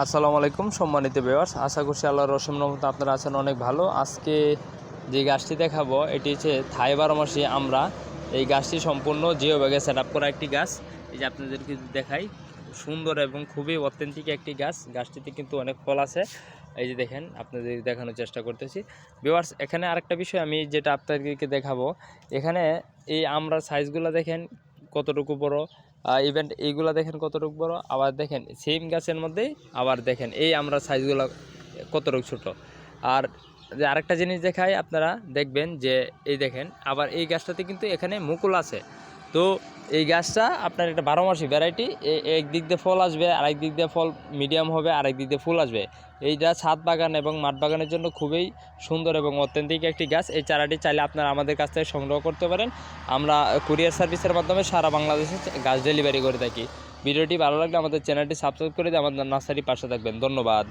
আসসালামু আলাইকুম সম্মানিত ভিউয়ার্স, আশা করছি আল্লাহর অসীম রহমতে আপনারা আছেন অনেক ভালো। আজকে যে গাছটি দেখাবো এটি হচ্ছে থাই বারোমাসি আমরা। এই গাছটি সম্পূর্ণ জিও ব্যাগে সেট আপ করা একটি গাছ। এই যে আপনাদেরকে দেখাই, সুন্দর এবং খুবই অথেন্টিক একটি গাছ। গাছটিতে কিন্তু অনেক ফল আছে। এই যে দেখেন, আপনাদের দেখানোর চেষ্টা করতেছি ভিউয়ার্স। এখানে আরেকটা বিষয় আমি যেটা আপনাদেরকে দেখাবো, এখানে এই আমরা সাইজগুলো দেখেন কতটুকু বড়, ইভেন্ট এইগুলা দেখেন কতটুকু বড়, আবার দেখেন সেম গাছের মধ্যেই আবার দেখেন এই আমরা সাইজগুলো কতটুকু ছোট। আর যে আরেকটা জিনিস দেখাই, আপনারা দেখবেন যে এই দেখেন আবার এই গাছটাতে কিন্তু এখানে মুকুল আছে। তো এই গাছটা আপনার একটা 12 মাসি ভ্যারাইটি। এক দিক দিয়ে ফল আসবে, আরেক দিক দিয়ে ফল মিডিয়াম হবে, আরেক দিক দিয়ে ফুল আসবে। এইটা ছাদ বাগান এবং মাঠ বাগানের জন্য খুবই সুন্দর এবং অথেন্টিক একটি গাছ। এই চারাটি চাইলে আপনারা আমাদের কাছ থেকে সংগ্রহ করতে পারেন। আমরা কুরিয়ার সার্ভিসের মাধ্যমে সারা বাংলাদেশে গাছ ডেলিভারি করে থাকি। ভিডিওটি ভালো লাগলে আমাদের চ্যানেলটি সাবস্ক্রাইব করে দিয়ে আমাদের নার্সারির পাশে থাকবেন। ধন্যবাদ।